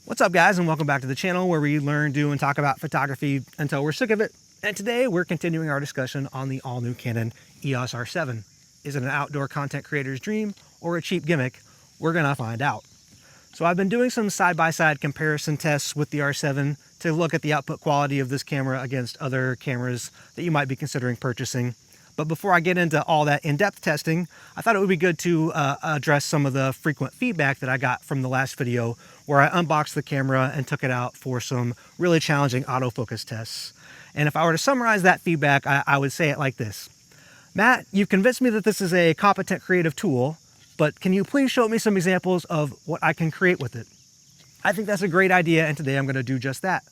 What's up, guys, and welcome back to the channel where we learn, do, and talk about photography until we're sick of it. And today we're continuing our discussion on the all-new Canon EOS R7. Is it an outdoor content creator's dream or a cheap gimmick? We're gonna find out. So I've been doing some side-by-side comparison tests with the R7 to look at the output quality of this camera against other cameras that you might be considering purchasing. But before I get into all that in-depth testing, I thought it would be good to address some of the frequent feedback that I got from the last video where I unboxed the camera and took it out for some really challenging autofocus tests. And if I were to summarize that feedback, I would say it like this. Matt, you've convinced me that this is a competent creative tool, but can you please show me some examples of what I can create with it? I think that's a great idea, and today I'm going to do just that.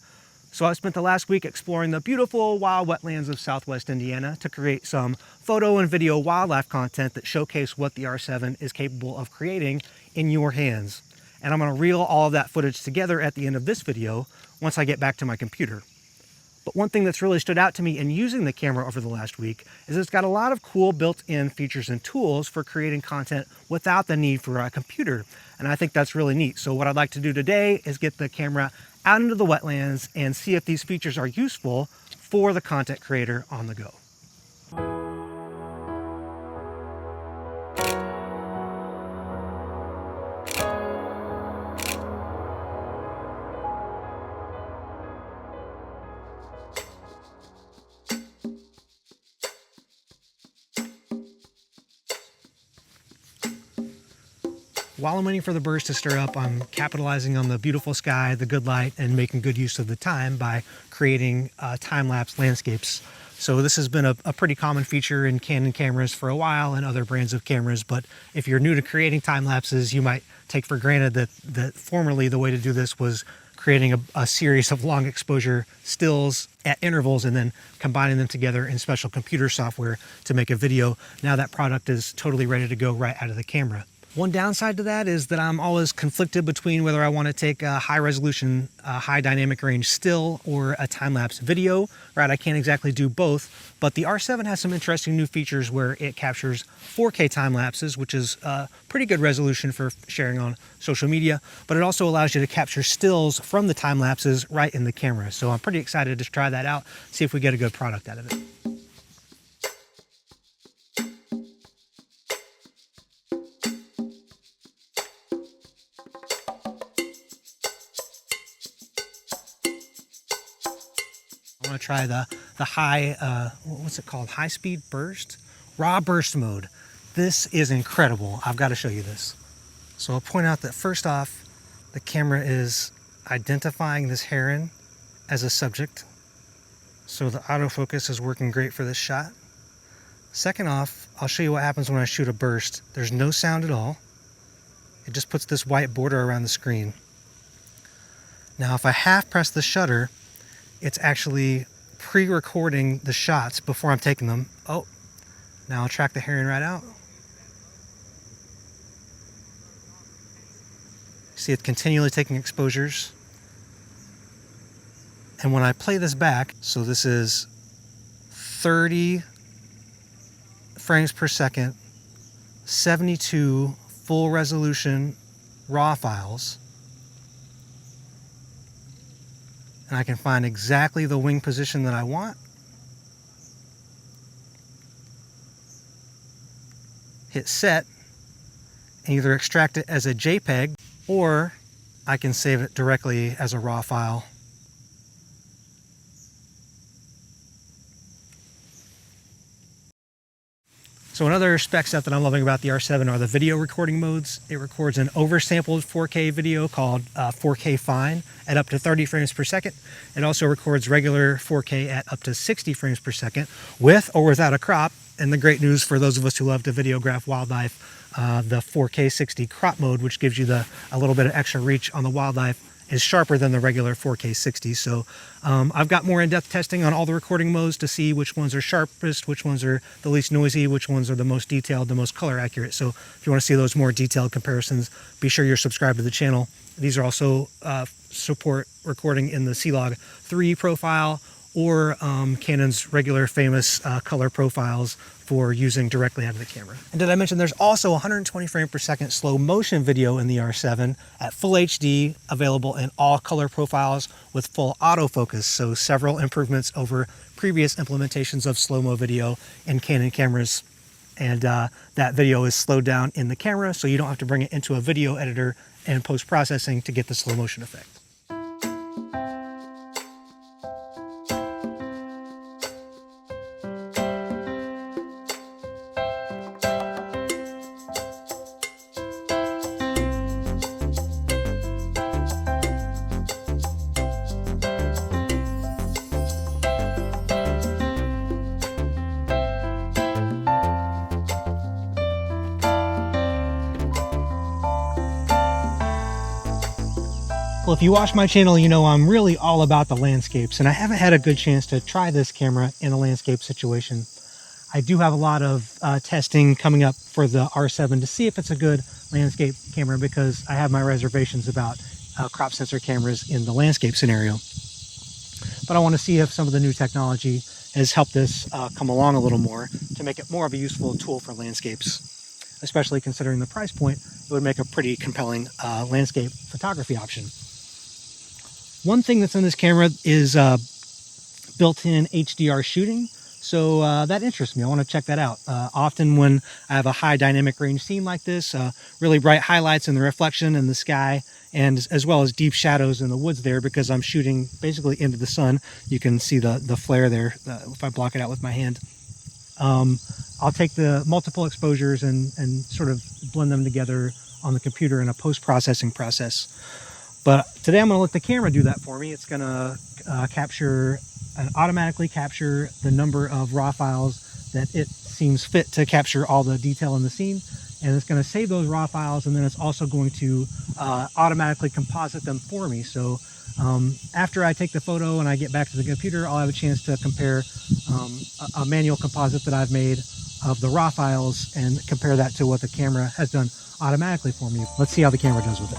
So I spent the last week exploring the beautiful wild wetlands of Southwest Indiana to create some photo and video wildlife content that showcase what the R7 is capable of creating in your hands. And I'm going to reel all of that footage together at the end of this video once I get back to my computer. But one thing that's really stood out to me in using the camera over the last week is it's got a lot of cool built-in features and tools for creating content without the need for a computer. And I think that's really neat. So what I'd like to do today is get the camera out into the wetlands and see if these features are useful for the content creator on the go. While I'm waiting for the burst to stir up, I'm capitalizing on the beautiful sky, the good light, and making good use of the time by creating time-lapse landscapes. So this has been a pretty common feature in Canon cameras for a while and other brands of cameras, but if you're new to creating time lapses, you might take for granted that formerly the way to do this was creating a series of long exposure stills at intervals and then combining them together in special computer software to make a video. Now that product is totally ready to go right out of the camera. One downside to that is that I'm always conflicted between whether I want to take a high resolution, high dynamic range still or a time-lapse video, right? I can't exactly do both, but the R7 has some interesting new features where it captures 4K time lapses, which is a pretty good resolution for sharing on social media, but it also allows you to capture stills from the time lapses right in the camera. So I'm pretty excited to try that out, see if we get a good product out of it. I want to try the high, what's it called? High speed burst? Raw burst mode. This is incredible. I've got to show you this. So I'll point out that first off, the camera is identifying this heron as a subject. So the autofocus is working great for this shot. Second off, I'll show you what happens when I shoot a burst. There's no sound at all. It just puts this white border around the screen. Now if I half press the shutter, it's actually pre-recording the shots before I'm taking them. Oh, now I'll track the heron right out. See, it's continually taking exposures. And when I play this back, so this is 30 frames per second, 72 full resolution RAW files. And I can find exactly the wing position that I want. Hit set and either extract it as a JPEG or I can save it directly as a RAW file. So another spec set that I'm loving about the R7 are the video recording modes. It records an oversampled 4K video called 4K Fine at up to 30 frames per second. It also records regular 4K at up to 60 frames per second with or without a crop. And the great news for those of us who love to videograph wildlife, the 4K 60 crop mode, which gives you a little bit of extra reach on the wildlife, is sharper than the regular 4K 60. So I've got more in-depth testing on all the recording modes to see which ones are sharpest, which ones are the least noisy, which ones are the most detailed, the most color accurate. So if you want to see those more detailed comparisons, be sure you're subscribed to the channel. These are also support recording in the C-Log 3 profile or Canon's regular famous color profiles for using directly out of the camera. And did I mention there's also 120 frame per second slow motion video in the R7 at full HD, available in all color profiles with full autofocus. So several improvements over previous implementations of slow-mo video in Canon cameras. And that video is slowed down in the camera, so you don't have to bring it into a video editor and post-processing to get the slow motion effect. Well, if you watch my channel, you know I'm really all about the landscapes, and I haven't had a good chance to try this camera in a landscape situation. I do have a lot of testing coming up for the R7 to see if it's a good landscape camera, because I have my reservations about crop sensor cameras in the landscape scenario. But I want to see if some of the new technology has helped this come along a little more to make it more of a useful tool for landscapes, especially considering the price point. It would make a pretty compelling landscape photography option. One thing that's in this camera is built-in HDR shooting, so that interests me. I want to check that out. Often when I have a high dynamic range scene like this, really bright highlights in the reflection in the sky, and as well as deep shadows in the woods there, because I'm shooting basically into the sun. You can see the flare there if I block it out with my hand. I'll take the multiple exposures and sort of blend them together on the computer in a post-processing process. But today I'm going to let the camera do that for me. It's going to capture and automatically capture the number of raw files that it seems fit to capture all the detail in the scene. And it's going to save those raw files, and then it's also going to automatically composite them for me. So after I take the photo and I get back to the computer, I'll have a chance to compare a manual composite that I've made of the raw files and compare that to what the camera has done automatically for me. Let's see how the camera does with it.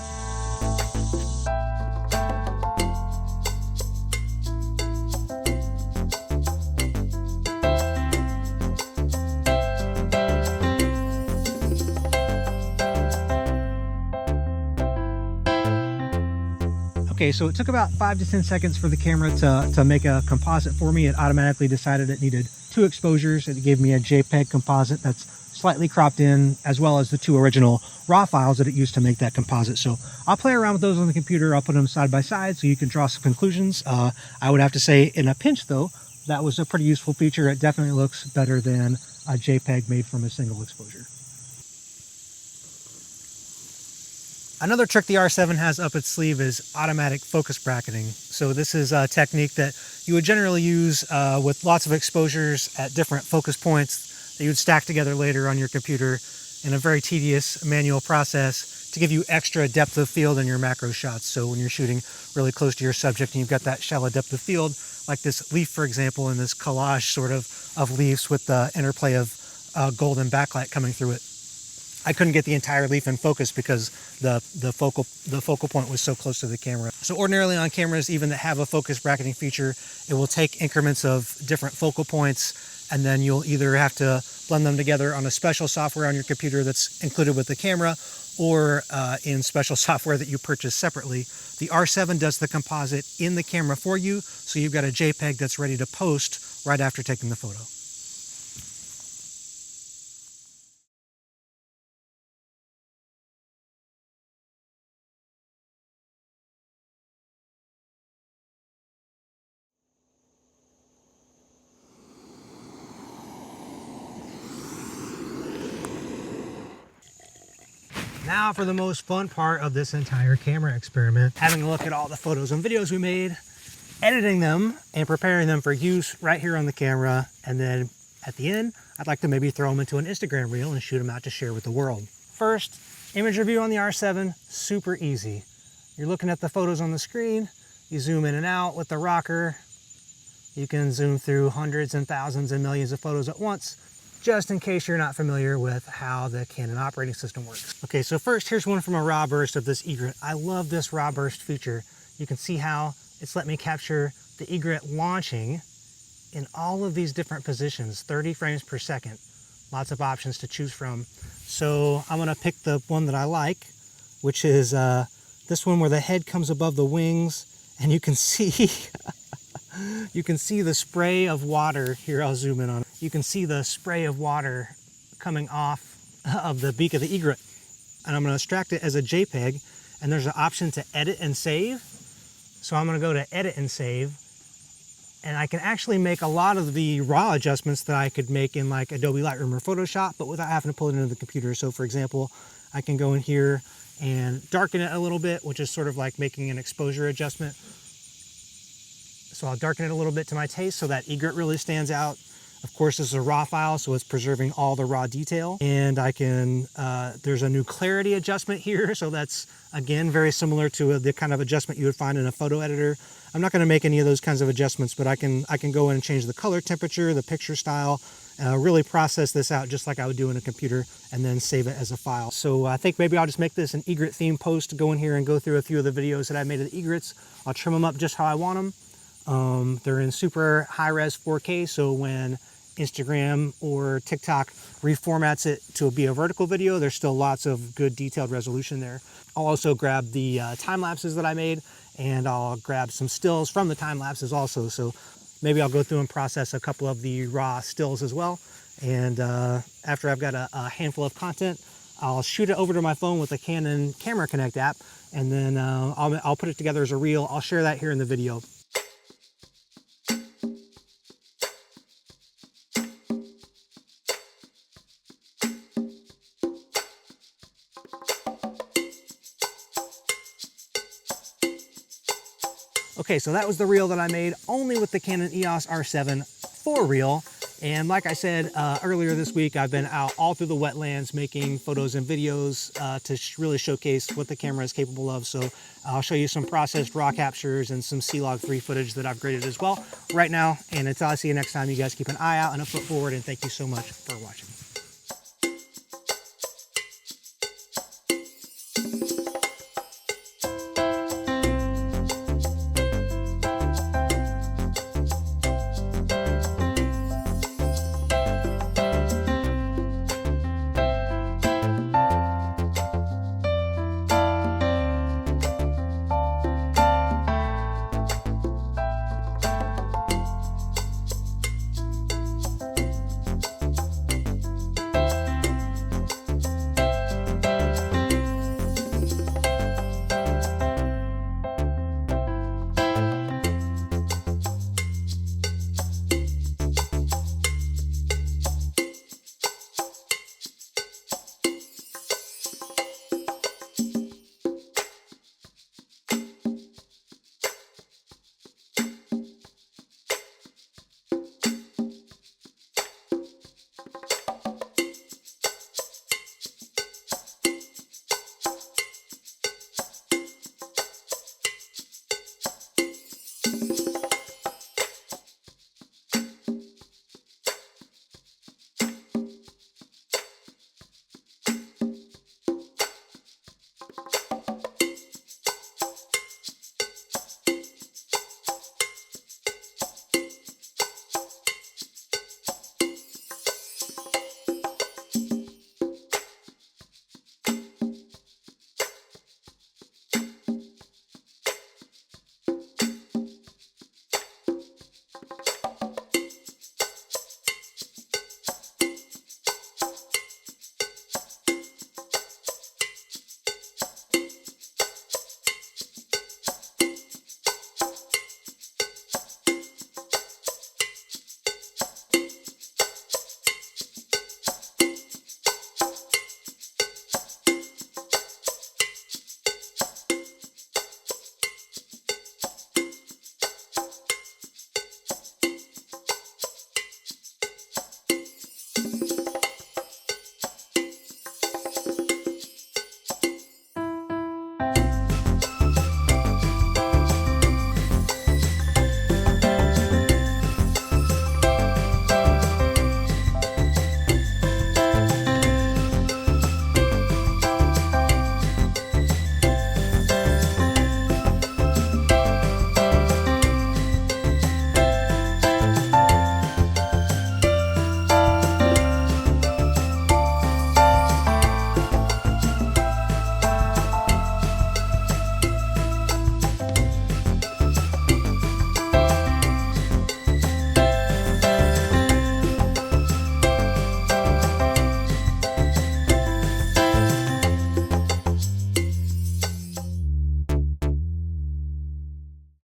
Okay, so it took about 5 to 10 seconds for the camera to make a composite for me. It automatically decided it needed 2 exposures. It gave me a JPEG composite that's slightly cropped in, as well as the 2 original raw files that it used to make that composite. So I'll play around with those on the computer. I'll put them side by side so you can draw some conclusions. I would have to say, in a pinch though, that was a pretty useful feature. It definitely looks better than a JPEG made from a single exposure. Another trick the R7 has up its sleeve is automatic focus bracketing. So this is a technique that you would generally use with lots of exposures at different focus points that you would stack together later on your computer in a very tedious manual process to give you extra depth of field in your macro shots. So when you're shooting really close to your subject and you've got that shallow depth of field, like this leaf, for example, in this collage sort of leaves with the interplay of golden backlight coming through it. I couldn't get the entire leaf in focus because the focal point was so close to the camera. So ordinarily on cameras, even that have a focus bracketing feature, it will take increments of different focal points, and then you'll either have to blend them together on a special software on your computer that's included with the camera, or in special software that you purchase separately. The R7 does the composite in the camera for you, so you've got a JPEG that's ready to post right after taking the photo. Now for the most fun part of this entire camera experiment, having a look at all the photos and videos we made, editing them and preparing them for use right here on the camera. And then at the end, I'd like to maybe throw them into an Instagram reel and shoot them out to share with the world. First, image review on the R7, super easy. You're looking at the photos on the screen, you zoom in and out with the rocker. You can zoom through hundreds and thousands and millions of photos at once, just in case you're not familiar with how the Canon operating system works. Okay, so first, here's one from a raw burst of this egret. I love this raw burst feature. You can see how it's let me capture the egret launching in all of these different positions, 30 frames per second. Lots of options to choose from. So I'm gonna pick the one that I like, which is this one where the head comes above the wings, and you can see you can see the spray of water. Here, I'll zoom in on it. You can see the spray of water coming off of the beak of the egret. And I'm gonna extract it as a JPEG, and there's an option to edit and save. So I'm gonna go to edit and save, and I can actually make a lot of the raw adjustments that I could make in like Adobe Lightroom or Photoshop, but without having to pull it into the computer. So for example, I can go in here and darken it a little bit, which is sort of like making an exposure adjustment. So I'll darken it a little bit to my taste so that egret really stands out. Of course, this is a raw file, so it's preserving all the raw detail. And I can, there's a new clarity adjustment here. So that's, again, very similar to the kind of adjustment you would find in a photo editor. I'm not gonna make any of those kinds of adjustments, but I can go in and change the color temperature, the picture style, really process this out just like I would do in a computer, and then save it as a file. So I think maybe I'll just make this an egret theme post to go in here and go through a few of the videos that I made of the egrets. I'll trim them up just how I want them. They're in super high-res 4K, so when Instagram or TikTok reformats it to be a vertical video, there's still lots of good detailed resolution there. I'll also grab the time lapses that I made, and I'll grab some stills from the time lapses also. So maybe I'll go through and process a couple of the raw stills as well. And after I've got a handful of content, I'll shoot it over to my phone with the Canon Camera Connect app, and then I'll put it together as a reel. I'll share that here in the video. Okay, so that was the reel that I made only with the Canon EOS R7 for reel. And like I said earlier this week, I've been out all through the wetlands making photos and videos to really showcase what the camera is capable of. So I'll show you some processed raw captures and some C-Log3 footage that I've graded as well right now. And until I see you next time, you guys keep an eye out and a foot forward, and thank you so much for watching.